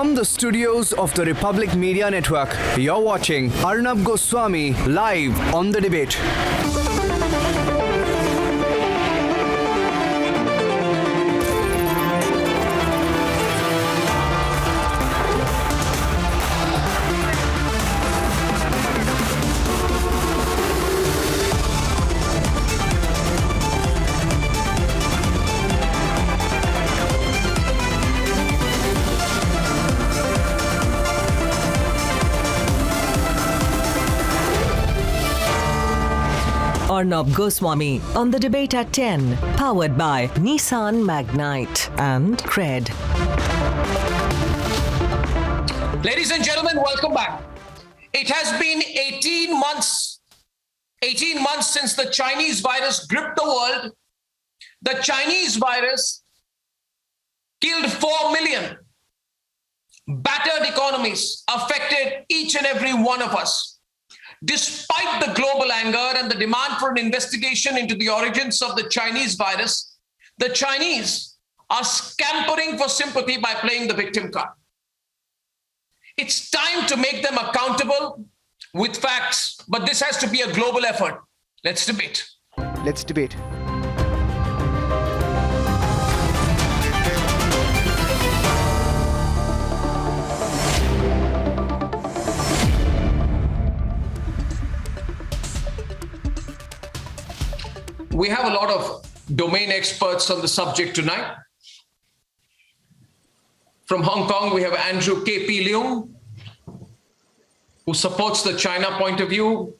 From the studios of the Republic Media Network, you're watching Arnab Goswami live on The Debate. Arnab Goswami on The Debate at 10, powered by Nissan Magnite and Cred. Ladies and gentlemen, welcome back. It has been 18 months since the Chinese virus gripped the world. The Chinese virus killed 4 million, battered economies, affected each and every one of us. Despite the global anger and the demand for an investigation into the origins of the Chinese virus, the Chinese are scampering for sympathy by playing the victim card. It's time to make them accountable with facts, but this has to be a global effort. Let's debate. Let's debate. We have a lot of domain experts on the subject tonight. From Hong Kong, we have Andrew K.P. Leung, who supports the China point of view.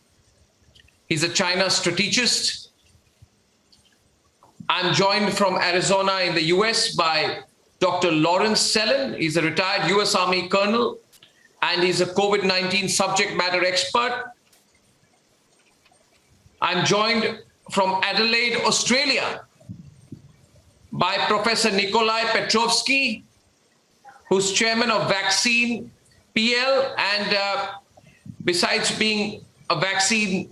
He's a China strategist. I'm joined from Arizona in the US by Dr. Lawrence Sellen. He's a retired US Army colonel, and he's a COVID-19 subject matter expert. I'm joined from Adelaide, Australia, by Professor Nikolai Petrovsky, who's chairman of Vaccine PL, and besides being a vaccine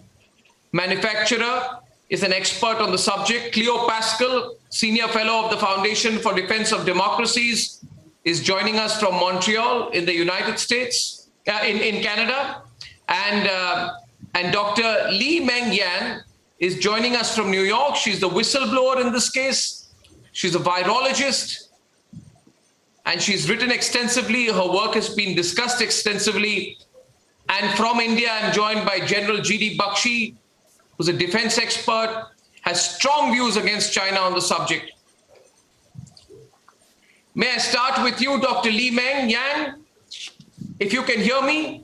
manufacturer, is an expert on the subject. Cleo Pascal, senior fellow of the Foundation for Defense of Democracies, is joining us from Montreal in the United States, in Canada. And Dr. Li Meng Yan is joining us from New York. She's the whistleblower in this case. She's a virologist, and she's written extensively. Her work has been discussed extensively. And from India, I'm joined by General G.D. Bakshi, who's a defense expert, has strong views against China on the subject. May I start with you, Dr. Li Meng Yan? If you can hear me,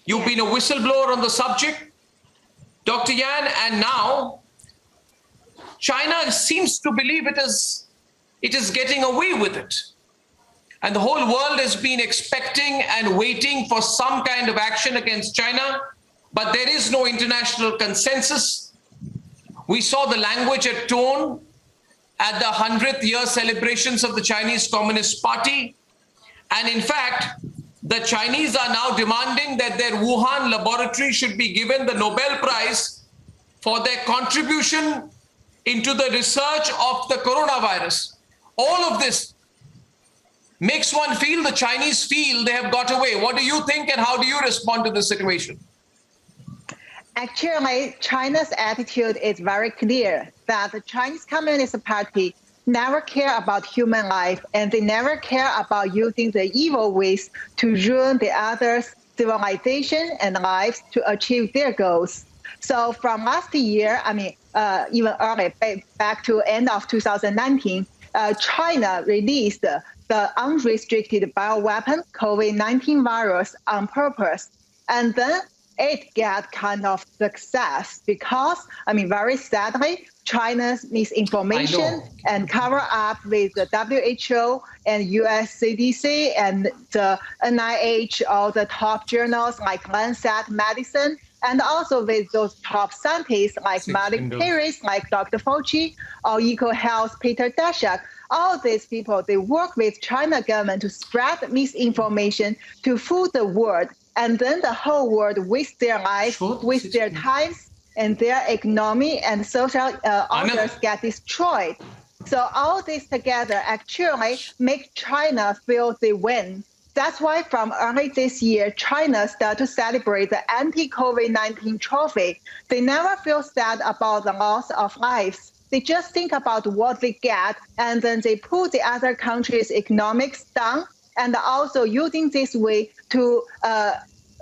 you've been a whistleblower on the subject. Dr. Yan, and now China seems to believe it is getting away with it. And the whole world has been expecting and waiting for some kind of action against China, but there is no international consensus. We saw the language and tone at the 100th year celebrations of the Chinese Communist Party. And in fact, the Chinese are now demanding that their Wuhan laboratory should be given the Nobel Prize for their contribution into the research of the coronavirus. All of this makes one feel the Chinese feel they have got away. What do you think, and how do you respond to this situation? Actually, China's attitude is very clear that the Chinese Communist Party never care about human life, and they never care about using the evil ways to ruin the other's civilization and lives to achieve their goals. So from last year, even earlier, back to end of 2019, China released the unrestricted bioweapon COVID-19 virus on purpose. And then it got kind of success because, very sadly, China's misinformation and cover up with the WHO and US CDC and the NIH, all the top journals like Lancet Medicine, and also with those top scientists like Malik Harris, like Dr. Fauci, or EcoHealth Peter Daszak. All these people, they work with China government to spread misinformation to fool the world, and then the whole world waste their lives, waste their times, and their economy and social orders get destroyed. So all this together actually make China feel they win. That's why from early this year, China started to celebrate the anti-COVID-19 trophy. They never feel sad about the loss of lives. They just think about what they get, and then they put the other countries' economics down, and also using this way to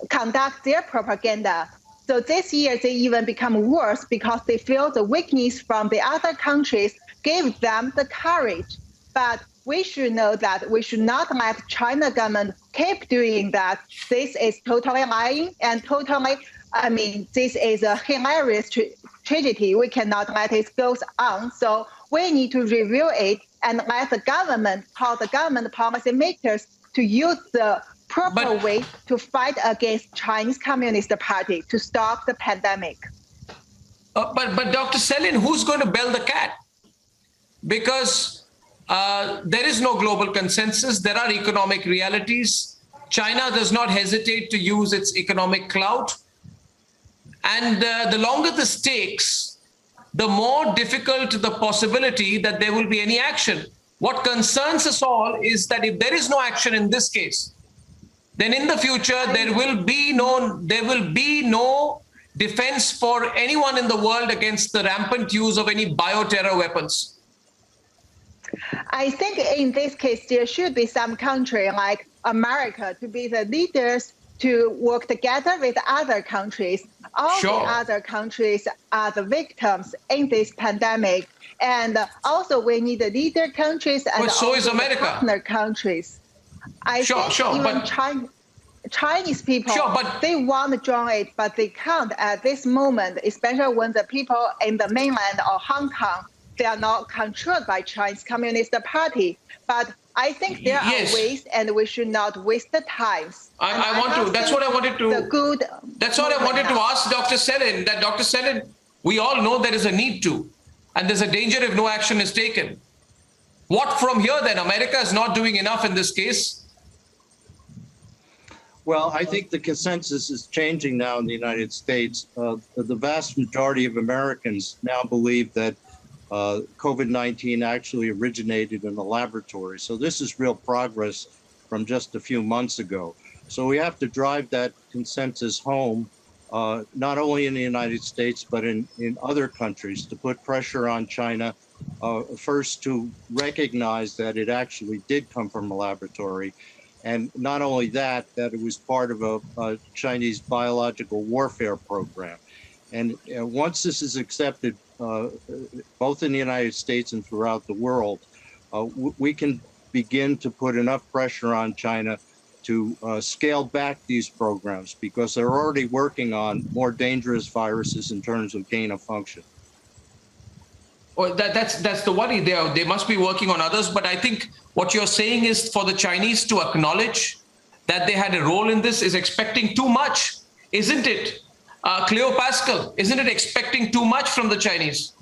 conduct their propaganda. So this year, they even become worse because they feel the weakness from the other countries gave them the courage. But we should know that we should not let China government keep doing that. This is totally lying and totally, this is a hilarious tragedy. We cannot let it go on. So we need to review it and let the government, call the government policymakers to use the proper way to fight against Chinese Communist Party to stop the pandemic. But Dr. Selin, who's going to bell the cat? Because there is no global consensus. There are economic realities. China does not hesitate to use its economic clout. And the longer the stakes, the more difficult the possibility that there will be any action. What concerns us all is that if there is no action in this case, then in the future there will be no defense for anyone in the world against the rampant use of any bioterror weapons. I think in this case, there should be some country like America to be the leaders to work together with other countries. All the other countries are the victims in this pandemic. And also we need the leader countries and so is America. Partner countries. I think even Chinese people, they want to join it, but they can't at this moment, especially when the people in the mainland or Hong Kong, they are not controlled by Chinese Communist Party. But I think there are ways, and we should not waste the time. That's what I wanted to ask Dr. Selin, that Dr. Selin, we all know there is a need to, and there's a danger if no action is taken. What from here then? America is not doing enough in this case. Well, I think the consensus is changing now in the United States. The vast majority of Americans now believe that COVID-19 actually originated in a laboratory. So this is real progress from just a few months ago. So we have to drive that consensus home, not only in the United States, but in other countries, to put pressure on China, first to recognize that it actually did come from a laboratory. And not only that it was part of a Chinese biological warfare program. And once this is accepted, both in the United States and throughout the world, we can begin to put enough pressure on China to scale back these programs, because they're already working on more dangerous viruses in terms of gain of function. Well, that's the worry. They must be working on others, but I think what you're saying is for the Chinese to acknowledge that they had a role in this is expecting too much, isn't it? Cleo Pascal, isn't it expecting too much from the Chinese?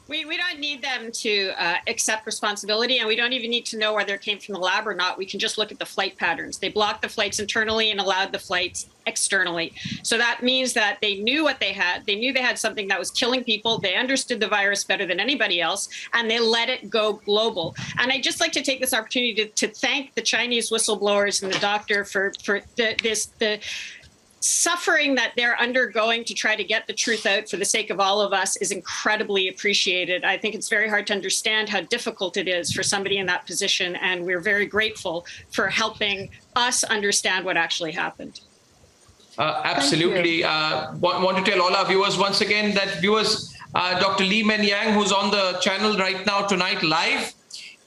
We don't need them to accept responsibility, and we don't even need to know whether it came from the lab or not. We can just look at the flight patterns. They blocked the flights internally and allowed the flights externally. So that means that they knew what they had. They knew they had something that was killing people. They understood the virus better than anybody else, and they let it go global. And I'd just like to take this opportunity to thank the Chinese whistleblowers and the doctor for the suffering that they're undergoing to try to get the truth out for the sake of all of us is incredibly appreciated. I think it's very hard to understand how difficult it is for somebody in that position, and we're very grateful for helping us understand what actually happened. Absolutely. Want to tell all our viewers once again that Dr. Li Meng Yang, who's on the channel right now tonight live,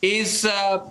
is a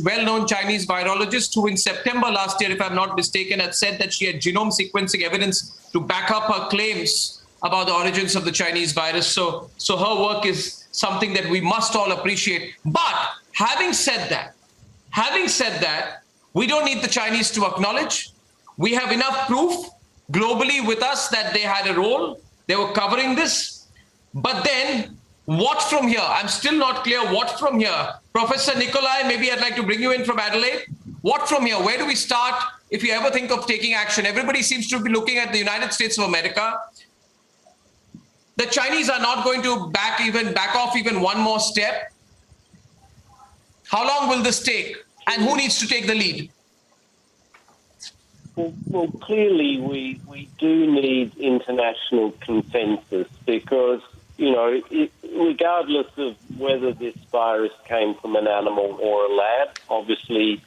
well-known Chinese virologist who in September last year, if I'm not mistaken, had said that she had genome sequencing evidence to back up her claims about the origins of the Chinese virus. So her work is something that we must all appreciate. But having said that, we don't need the Chinese to acknowledge. We have enough proof globally with us that they had a role. They were covering this. But then what from here? I'm still not clear what from here. Professor Nikolai, maybe I'd like to bring you in from Adelaide. What from here? Where do we start if you ever think of taking action? Everybody seems to be looking at the United States of America. The Chinese are not going to back off even one more step. How long will this take? And who needs to take the lead? Well, clearly we do need international consensus because, regardless of whether this virus came from an animal or a lab, obviously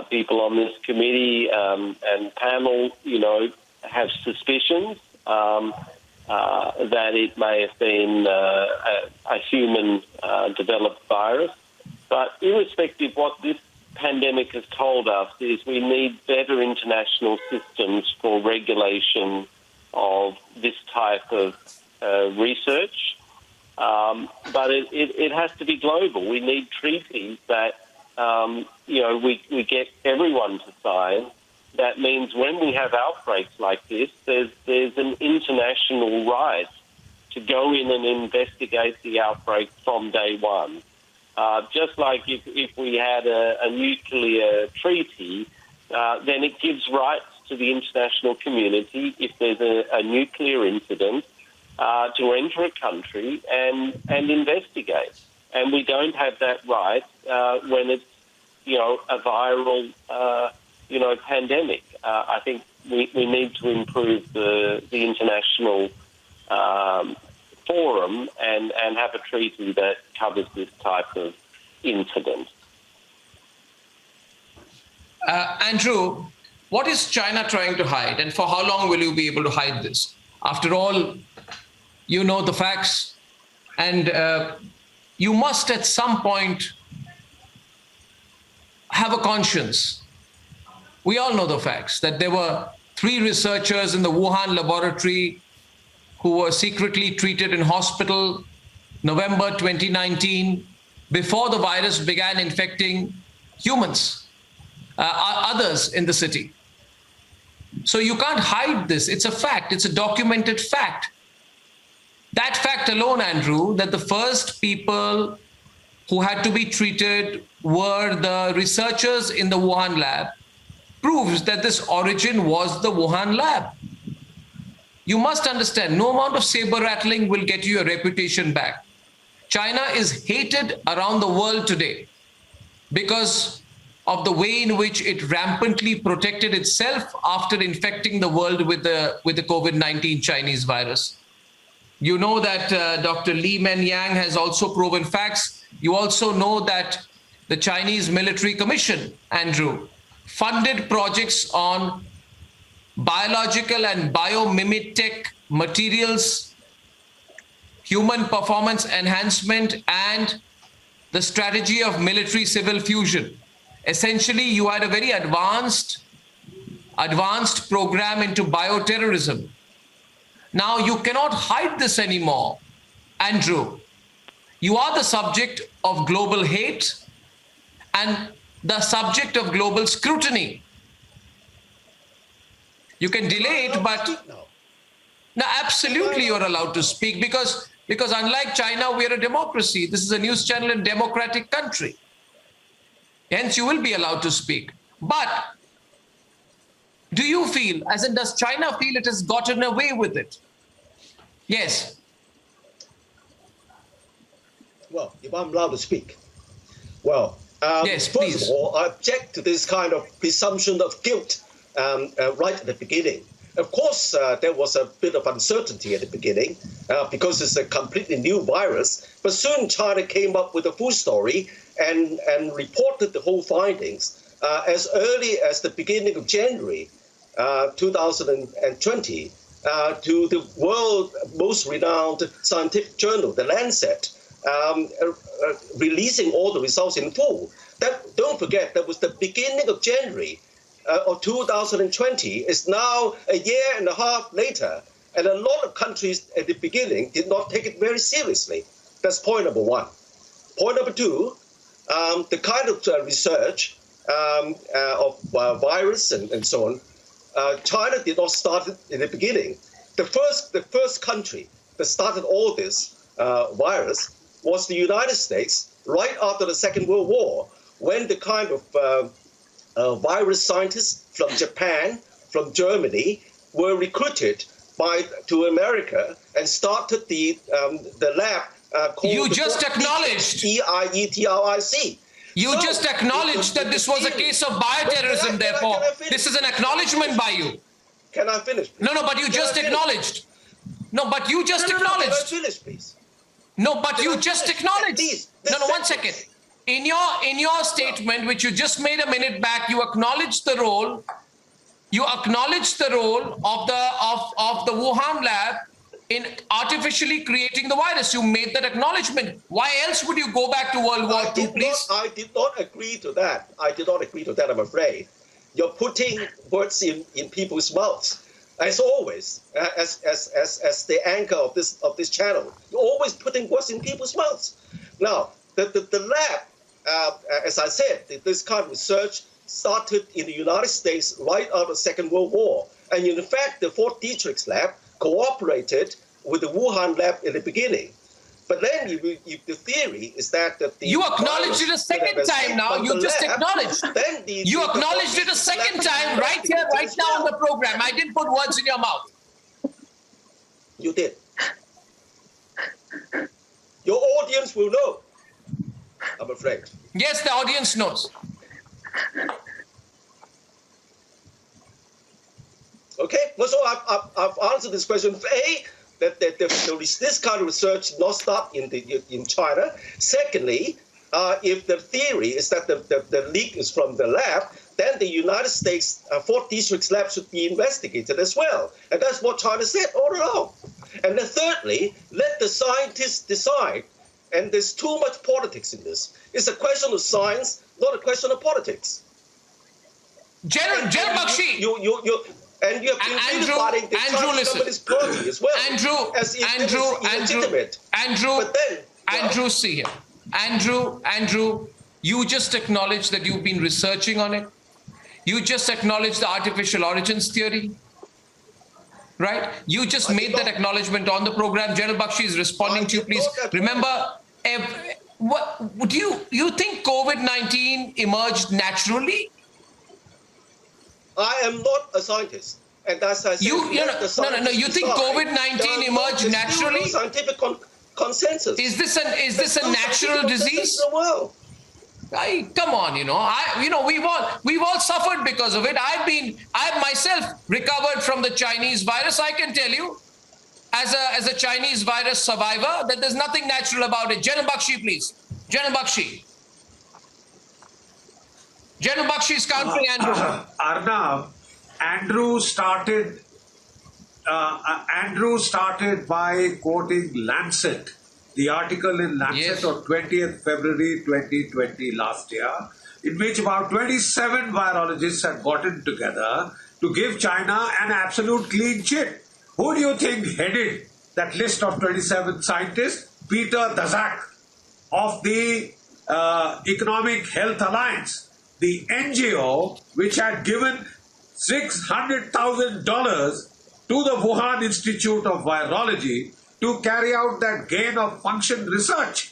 people on this committee and panel, have suspicions that it may have been a human developed virus. But irrespective of what this pandemic has told us is we need better international systems for regulation of this type of research. But it has to be global. We need treaties that, we get everyone to sign. That means when we have outbreaks like this, there's an international right to go in and investigate the outbreak from day one. Just like if we had a nuclear treaty, then it gives rights to the international community if there's a nuclear incident to enter a country and investigate. And we don't have that right when it's, a viral, pandemic. I think we need to improve the international forum and have a treaty that covers this type of incident. Andrew, what is China trying to hide, and for how long will you be able to hide this? After all, you know the facts, and you must at some point have a conscience. We all know the facts, that there were 3 researchers in the Wuhan laboratory who were secretly treated in hospital November 2019, before the virus began infecting humans, others in the city. So you can't hide this. It's a fact. It's a documented fact. That fact alone, Andrew, that the first people who had to be treated were the researchers in the Wuhan lab, proves that this origin was the Wuhan lab. You must understand, no amount of saber rattling will get you your reputation back. China is hated around the world today because of the way in which it rampantly protected itself after infecting the world with the COVID-19 Chinese virus. You know that Dr. Li Mengyang has also proven facts. You also know that the Chinese Military Commission, Andrew, funded projects on biological and biomimetic materials, human performance enhancement, and the strategy of military-civil fusion. Essentially, you had a very advanced program into bioterrorism. Now, you cannot hide this anymore, Andrew. You are the subject of global hate and the subject of global scrutiny. You can delay it, but no, absolutely you're allowed to speak because unlike China, we're a democracy. This is a news channel in a democratic country. Hence, you will be allowed to speak. But do you feel, as in does China feel it has gotten away with it? Yes. Well, if I'm allowed to speak. Well, yes, first please. of all, I object to this kind of presumption of guilt right at the beginning. Of course, there was a bit of uncertainty at the beginning because it's a completely new virus. But soon China came up with a full story and reported the whole findings as early as the beginning of January 2020 to the world's most renowned scientific journal, The Lancet, releasing all the results in full. Don't forget, that was the beginning of January of 2020. It's now a year and a half later, and a lot of countries at the beginning did not take it very seriously. That's point number one. Point number two, the kind of research of virus and so on, China did not start it in the beginning. The first country that started all this virus was the United States right after the Second World War, when the kind of virus scientists from Japan, from Germany, were recruited to America and started the lab called... You just acknowledged. EIETRIC. You So, just acknowledged that this was a case of bioterrorism, therefore. This is an acknowledgement by you. Can I finish, please? No, but you just acknowledged. No, but you just Can I acknowledged. finish, please? No, but Can you I just finish? acknowledged. Please, No, this one sentence. second. In your statement, which you just made a minute back, you acknowledged the role. You acknowledged the role of the Wuhan lab in artificially creating the virus. You made that acknowledgement. Why else would you go back to World War II, please? I did not agree to that. I did not agree to that, I'm afraid. You're putting words in people's mouths. As always, as the anchor of this channel, you're always putting words in people's mouths. Now, the lab, as I said, this kind of research started in the United States right out of the Second World War. And in fact, the Fort Detrick's lab cooperated with the Wuhan lab in the beginning. But then the theory is that the You acknowledged it a second time now. You just acknowledged. Then You acknowledged it a second time right here, right now on the program. I didn't put words in your mouth. You did. Your audience will know, I'm afraid. Yes, the audience knows. Okay, well, so I've answered this question. A, that this kind of research not start in China. Secondly, if the theory is that the leak is from the lab, then the United States Fort Detrick's lab should be investigated as well. And that's what China said all along. And then thirdly, let the scientists decide. And there's too much politics in this. It's a question of science, not a question of politics. General Bakshi. And you have been criticizing the Chinese Communist Party as well. As if it is illegitimate. Andrew, see here. Andrew, you just acknowledged that you've been researching on it. You just acknowledged the artificial origins theory. Right? You just made that acknowledgement on the program. General Bakshi is responding to you, please. Remember, do you think COVID-19 emerged naturally? I am not a scientist. And as I said, You think COVID-19 emerged naturally? No scientific consensus. Is this a natural disease? In the world. Come on, we've all suffered because of it. I've myself recovered from the Chinese virus. I can tell you, as a Chinese virus survivor, that there's nothing natural about it. General Bakshi, please. General Bakshi. General Bakshi is countering Andrew. Arnab, Andrew started by quoting Lancet, the article in Lancet on 20th February 2020 last year, in which about 27 virologists had gotten together to give China an absolute clean chit. Who do you think headed that list of 27 scientists? Peter Daszak of the Economic Health Alliance, the NGO which had given $600,000 to the Wuhan Institute of Virology to carry out that gain of function research.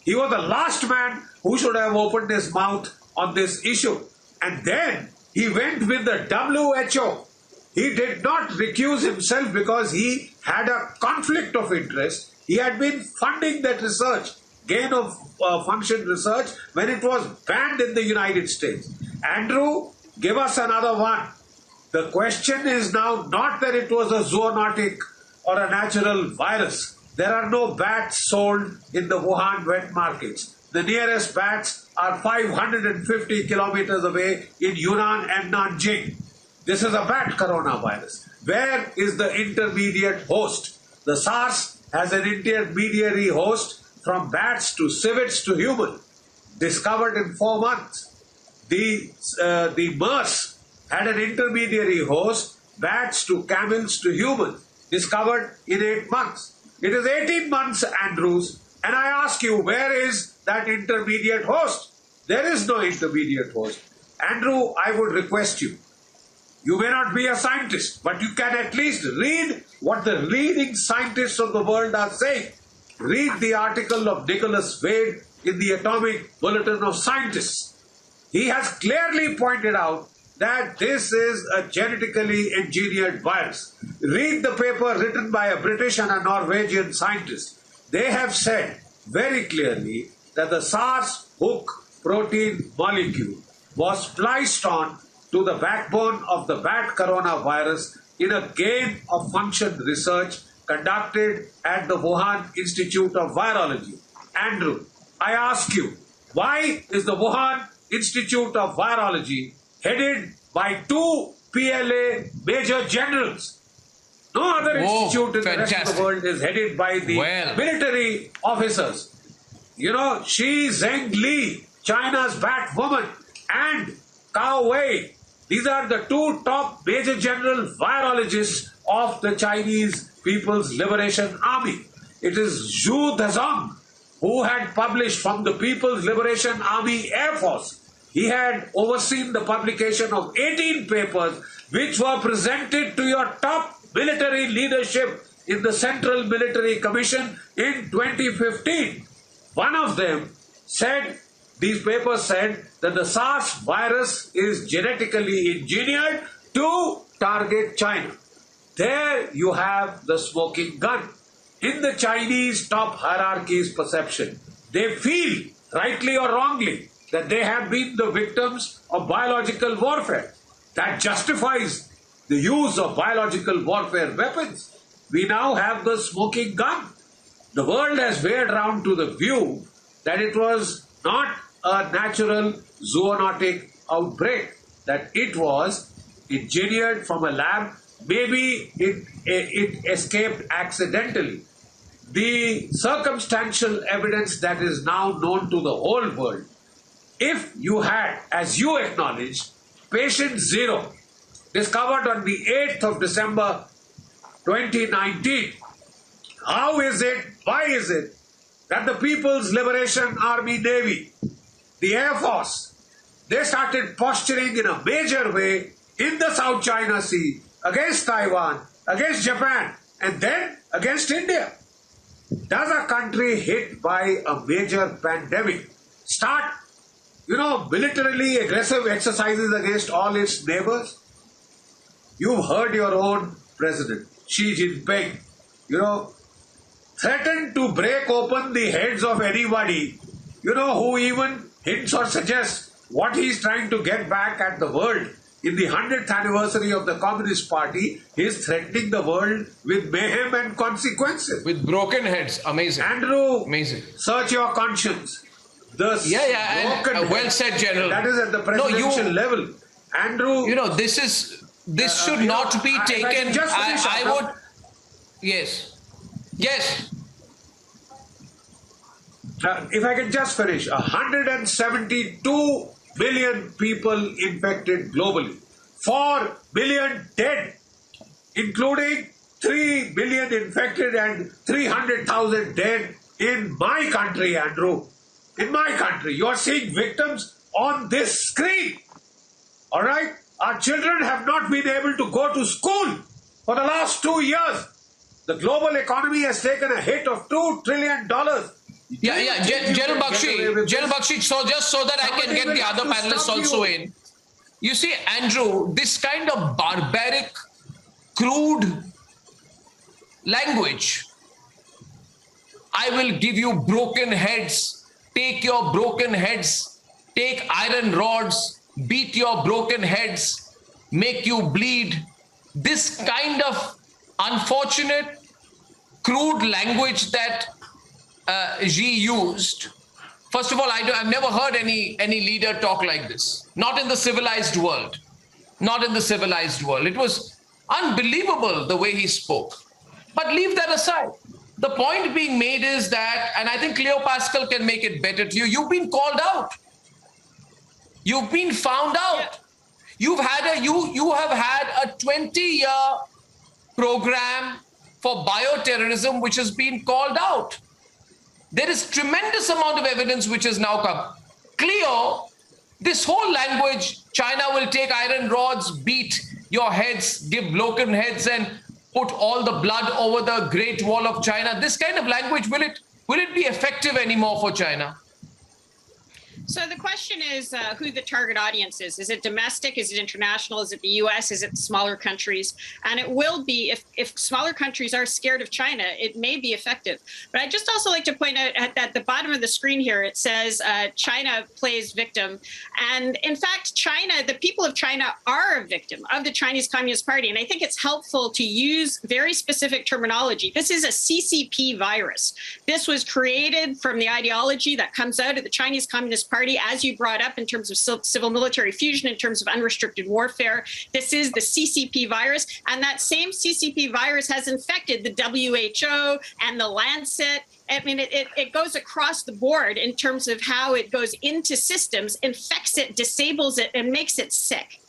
He was the last man who should have opened his mouth on this issue. And then he went with the WHO. He did not recuse himself because he had a conflict of interest. He had been funding that research, gain of function research, when it was banned in the United States. Andrew, give us another one. The question is now not that it was a zoonotic or a natural virus. There are no bats sold in the Wuhan wet markets. The nearest bats are 550 kilometers away in Yunnan and Nanjing. This is a bat coronavirus. Where is the intermediate host? The SARS has an intermediary host from bats to civets to human, discovered in 4 months. The MERS had an intermediary host, bats to camels to humans, discovered in 8 months. It is 18 months, Andrews, and I ask you, where is that intermediate host? There is no intermediate host. Andrew, I would request you. You may not be a scientist, but you can at least read what the leading scientists of the world are saying. Read the article of Nicholas Wade in the Atomic Bulletin of Scientists. He has clearly pointed out that this is a genetically engineered virus. Read the paper written by a British and a Norwegian scientist. They have said very clearly that the SARS hook protein molecule was spliced on to the backbone of the bat coronavirus in a gain of function research conducted at the Wuhan Institute of Virology. Andrew, I ask you, why is the Wuhan Institute of Virology headed by two PLA major generals? No other institute in the rest of the world is headed by the military officers. You know, Xi Zhengli, China's bat woman, and Cao Wei, these are the two top major general virologists of the Chinese People's Liberation Army. It is Zhu Dezong who had published from the People's Liberation Army Air Force. He had overseen the publication of 18 papers which were presented to your top military leadership in the Central Military Commission in 2015. One of them said, these papers said that the SARS virus is genetically engineered to target China. There you have the smoking gun. In the Chinese top hierarchy's perception, they feel, rightly or wrongly, that they have been the victims of biological warfare. That justifies the use of biological warfare weapons. We now have the smoking gun. The world has veered round to the view that it was not a natural zoonotic outbreak, that it was engineered from a lab. Maybe it escaped accidentally. The circumstantial evidence that is now known to the whole world, if you had, as you acknowledged, patient 0 discovered on the 8th of December 2019, how is it, why is it that the People's Liberation Army Navy, the Air Force, they started posturing in a major way in the South China Sea against Taiwan, against Japan, and then against India? Does a country hit by a major pandemic start, militarily aggressive exercises against all its neighbors? You've heard your own president, Xi Jinping, threaten to break open the heads of anybody, who even hints or suggests what he's trying to get back at the world. In the 100th anniversary of the Communist Party, he is threatening the world with mayhem and consequences. With broken heads. Amazing. Andrew, amazing. Search your conscience. Well said, General. That is at the presidential level. Andrew, this should not be taken. I would. Yes. If I can just finish, 172 million people infected globally, 4 billion dead, including 3 billion infected and 300,000 dead in my country, Andrew. In my country, you are seeing victims on this screen. All right? Our children have not been able to go to school for the last 2 years. The global economy has taken a hit of $2 trillion. General Bakshi, so just so that I can get the other panelists also in. You see, Andrew, this kind of barbaric, crude language, I will give you broken heads, take your broken heads, take iron rods, beat your broken heads, make you bleed. This kind of unfortunate, crude language that Xi used. First of all, I've never heard any leader talk like this. Not in the civilized world. Not in the civilized world. It was unbelievable the way he spoke. But leave that aside. The point being made is that, and I think Cleo Pascal can make it better to you, you've been called out. You've been found out. You have had a 20-year program for bioterrorism which has been called out. There is tremendous amount of evidence which has now come. Cleo, this whole language, China will take iron rods, beat your heads, give broken heads and put all the blood over the Great Wall of China. This kind of language, will it be effective anymore for China? So the question is who the target audience is. Is it domestic? Is it international? Is it the US? Is it smaller countries? And it will be, if smaller countries are scared of China, it may be effective. But I'd just also like to point out at the bottom of the screen here, it says China plays victim. And in fact, China, the people of China are a victim of the Chinese Communist Party. And I think it's helpful to use very specific terminology. This is a CCP virus. This was created from the ideology that comes out of the Chinese Communist Party, as you brought up, in terms of civil military fusion, in terms of unrestricted warfare. This is the CCP virus. And that same CCP virus has infected the WHO and the Lancet. I mean, it goes across the board in terms of how it goes into systems, infects it, disables it, and makes it sick.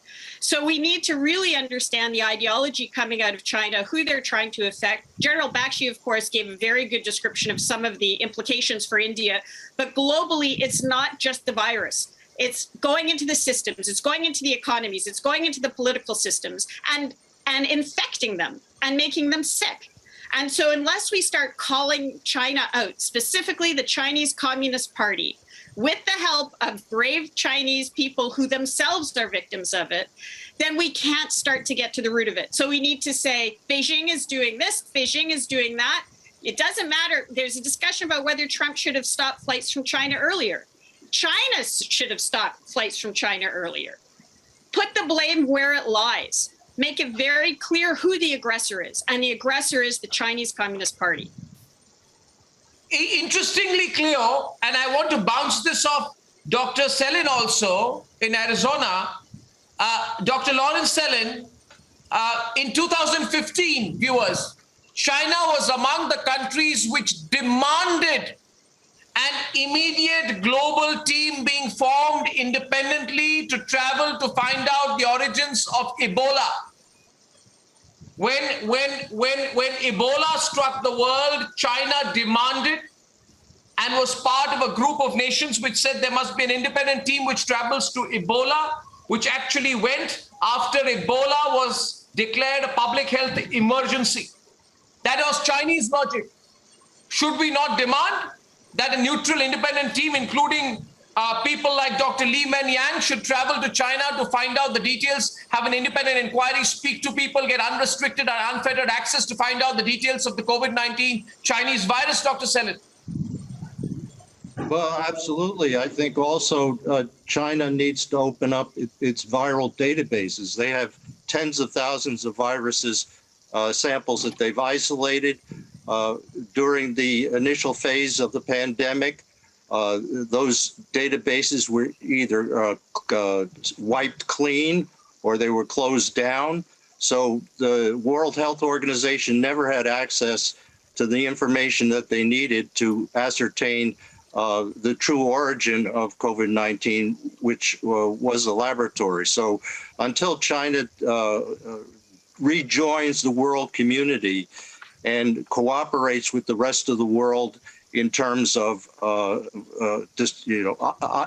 So we need to really understand the ideology coming out of China, who they're trying to affect. General Bakshi, of course, gave a very good description of some of the implications for India. But globally, it's not just the virus. It's going into the systems. It's going into the economies. It's going into the political systems and infecting them and making them sick. And so unless we start calling China out, specifically the Chinese Communist Party, with the help of brave Chinese people who themselves are victims of it, then we can't start to get to the root of it. So we need to say, Beijing is doing this, Beijing is doing that. It doesn't matter. There's a discussion about whether Trump should have stopped flights from China earlier. China should have stopped flights from China earlier. Put the blame where it lies. Make it very clear who the aggressor is. And the aggressor is the Chinese Communist Party. Interestingly clear, and I want to bounce this off Dr. Selin also in Arizona. Dr. Lawrence Selin, in 2015, viewers, China was among the countries which demanded an immediate global team being formed independently to travel to find out the origins of Ebola. When Ebola struck the world, China demanded and was part of a group of nations which said there must be an independent team which travels to Ebola, which actually went after Ebola was declared a public health emergency. That was Chinese logic. Should we not demand that a neutral independent team, including people like Dr. Li Mengyang, should travel to China to find out the details, have an independent inquiry, speak to people, get unrestricted and unfettered access to find out the details of the COVID-19 Chinese virus, Dr. Selin? Well, absolutely. I think also China needs to open up its viral databases. They have tens of thousands of viruses, samples that they've isolated during the initial phase of the pandemic. Those databases were either wiped clean or they were closed down. So the World Health Organization never had access to the information that they needed to ascertain the true origin of COVID-19, which was a laboratory. So until China rejoins the world community and cooperates with the rest of the world in terms of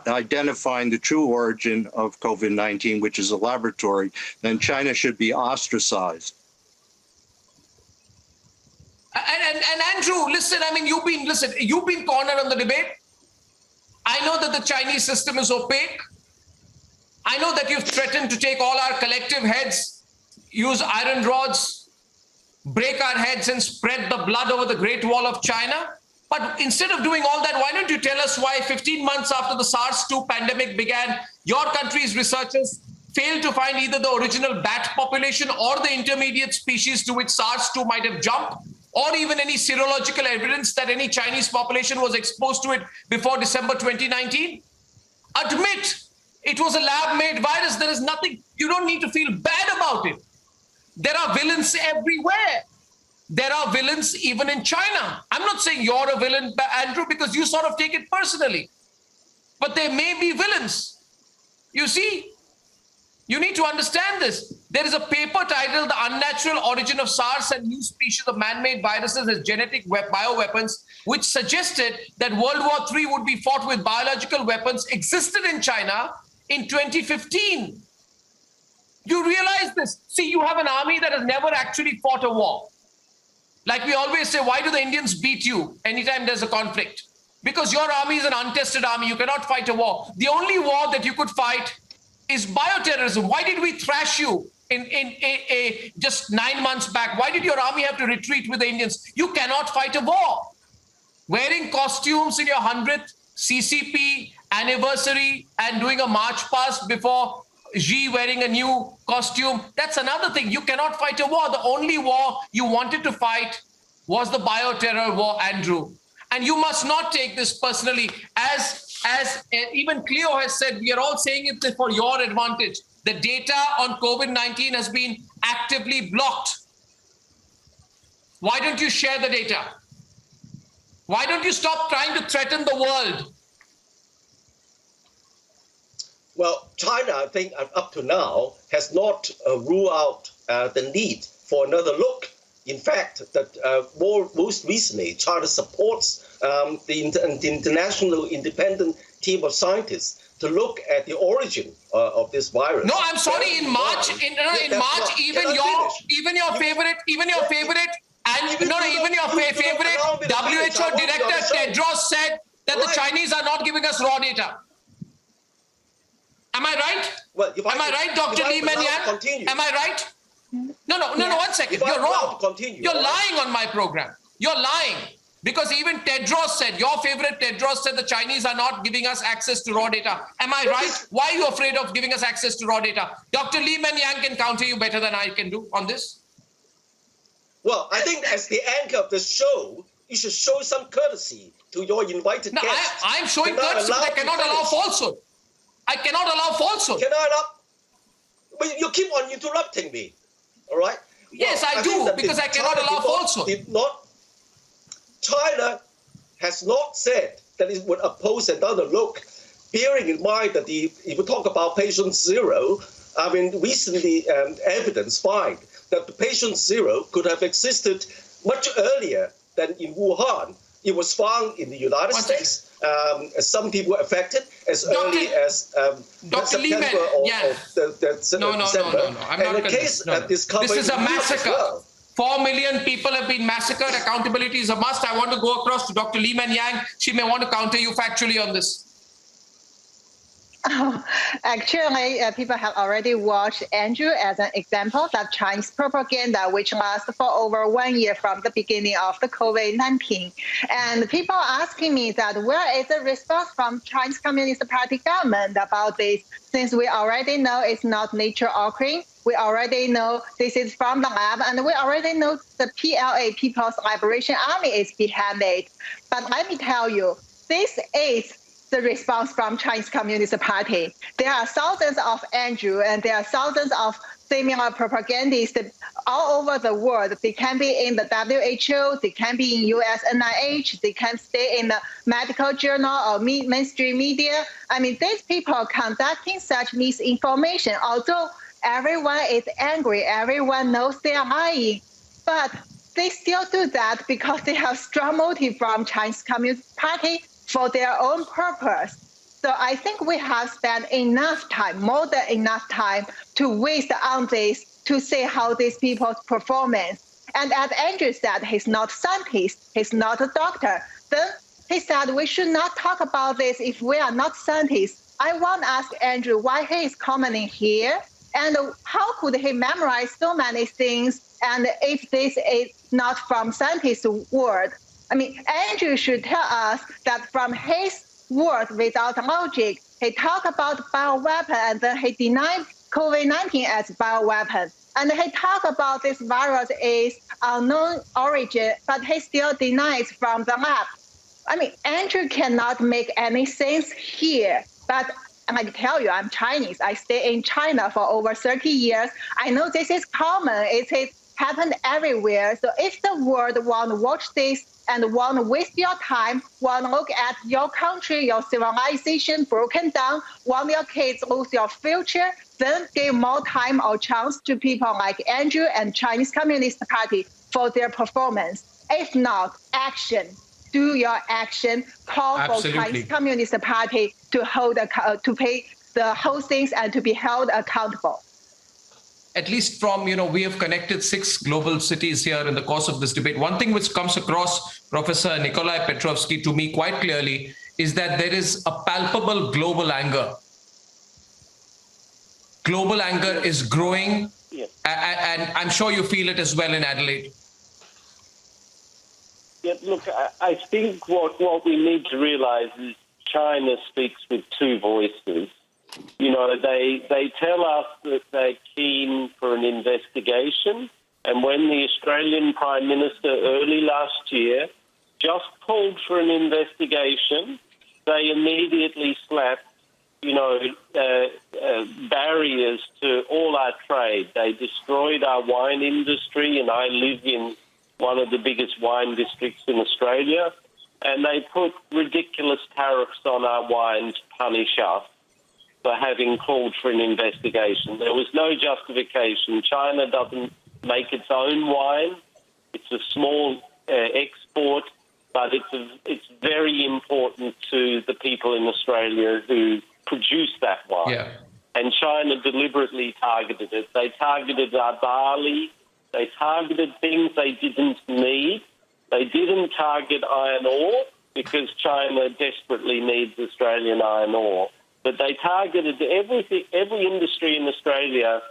identifying the true origin of COVID-19, which is a laboratory, then China should be ostracized. And Andrew, listen, I mean, you've been cornered on the debate. I know that the Chinese system is opaque. I know that you've threatened to take all our collective heads, use iron rods, break our heads and spread the blood over the Great Wall of China. But instead of doing all that, why don't you tell us why 15 months after the SARS-2 pandemic began, your country's researchers failed to find either the original bat population or the intermediate species to which SARS-2 might have jumped, or even any serological evidence that any Chinese population was exposed to it before December 2019? Admit it was a lab-made virus. There is nothing, you don't need to feel bad about it. There are villains everywhere. There are villains even in China. I'm not saying you're a villain, Andrew, because you sort of take it personally. But there may be villains. You see, you need to understand this. There is a paper titled The Unnatural Origin of SARS and New Species of Man-Made Viruses as Genetic Bioweapons, which suggested that World War III would be fought with biological weapons, existed in China in 2015. You realize this? See, you have an army that has never actually fought a war. Like we always say, why do the Indians beat you anytime there's a conflict? because your army is an untested army. You cannot fight a war. The only war that you could fight is bioterrorism. Why did we thrash you in just 9 months back? Why did your army have to retreat with the Indians? You cannot fight a war. Wearing costumes in your 100th CCP anniversary and doing a march past before Xi wearing a new costume, that's another thing. You cannot fight a war. The only war you wanted to fight was the bioterror war, Andrew. And you must not take this personally. As even Cleo has said, we are all saying it for your advantage. The data on COVID-19 has been actively blocked. Why don't you share the data? Why don't you stop trying to threaten the world? Well, China, I think, up to now, has not ruled out the need for another look. In fact, most recently, China supports the international independent team of scientists to look at the origin of this virus. No, I'm sorry. In March, even your favorite WHO director Tedros said that the Chinese are not giving us raw data. Am I right? Well, am I right, Dr. Lee Yang? Am I right? No, 1 second. You're wrong. You're lying on my program. You're lying. Because even Tedros said, your favorite Tedros said the Chinese are not giving us access to raw data. Am I right? Why are you afraid of giving us access to raw data? Dr. Lee Yang can counter you better than I can do on this. Well, I think as the anchor of the show, you should show some courtesy to your invited guests. I'm showing courtesy, but I cannot allow falsehood. I cannot allow falsehood. Can I allow? But you keep on interrupting me. All right? Yes, I do, because I cannot allow falsehood. China has not said that it would oppose another look, bearing in mind that if you talk about patient zero, I mean, recently evidence find that the patient zero could have existed much earlier than in Wuhan. It was found in the United States. Some people affected as early as September No. I'm not This is a massacre. Well. 4 million people have been massacred. Accountability is a must. I want to go across to Dr. Lee Yang. She may want to counter you factually on this. Oh, actually, people have already watched Andrew as an example of Chinese propaganda, which lasts for over 1 year from the beginning of the COVID-19. And people are asking me that where is the response from Chinese Communist Party government about this, since we already know it's not nature occurring. We already know this is from the lab, and we already know the PLA, People's Liberation Army, is behind it. But let me tell you, this is the response from Chinese Communist Party. There are thousands of Andrew, and there are thousands of similar propagandists all over the world. They can be in the WHO, they can be in US NIH, they can stay in the medical journal or mainstream media. I mean, these people are conducting such misinformation, although everyone is angry, everyone knows they are lying, but they still do that because they have strong motive from Chinese Communist Party for their own purpose. So I think we have spent enough time, more than enough time, to waste on this, to see how these people's performance. And as Andrew said, he's not a scientist, he's not a doctor. Then he said we should not talk about this if we are not scientists. I want to ask Andrew why he is commenting here, and how could he memorize so many things, and if this is not from scientists' word. I mean, Andrew should tell us that from his word without logic, he talked about bioweapon and then he denied COVID-19 as bioweapon. And he talked about this virus is unknown origin, but he still denies from the lab. I mean, Andrew cannot make any sense here. But I can tell you, I'm Chinese. I stay in China for over 30 years. I know this is common. It happened everywhere. So if the world want to watch this and want to waste your time, want to look at your country, your civilization broken down, want your kids lose your future, then give more time or chance to people like Andrew and Chinese Communist Party for their performance. If not, action. Do your action. Call for Chinese Communist Party to pay the whole things and to be held accountable. at least from, we have connected 6 global cities here in the course of this debate. One thing which comes across, Professor Nikolai Petrovsky, to me quite clearly is that there is a palpable global anger. Global anger is growing, and I'm sure you feel it as well in Adelaide. Yeah, look, I think what we need to realise is China speaks with 2 voices. They tell us that they're keen for an investigation, and when the Australian Prime Minister early last year just called for an investigation, they immediately slapped, barriers to all our trade. They destroyed our wine industry, and I live in one of the biggest wine districts in Australia, and they put ridiculous tariffs on our wine to punish us for having called for an investigation. There was no justification. China doesn't make its own wine. It's a small export, but it's very important to the people in Australia who produce that wine. Yeah. And China deliberately targeted it. They targeted our barley. They targeted things they didn't need. They didn't target iron ore because China desperately needs Australian iron ore. But they targeted everything, every industry in Australia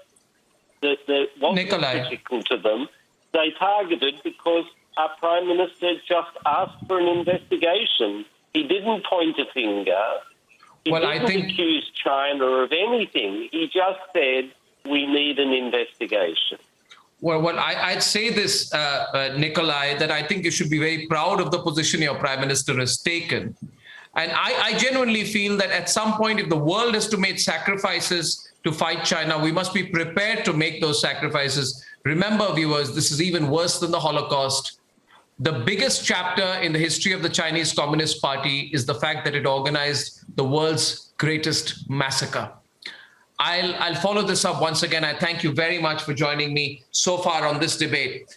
that wasn't critical to them. They targeted because our Prime Minister just asked for an investigation. He didn't point a finger. He didn't accuse China of anything. He just said, we need an investigation. Well, I'd say this, Nikolai, that I think you should be very proud of the position your Prime Minister has taken. And I genuinely feel that at some point, if the world has to make sacrifices to fight China, we must be prepared to make those sacrifices. Remember, viewers, this is even worse than the Holocaust. The biggest chapter in the history of the Chinese Communist Party is the fact that it organized the world's greatest massacre. I'll follow this up once again. I thank you very much for joining me so far on this debate.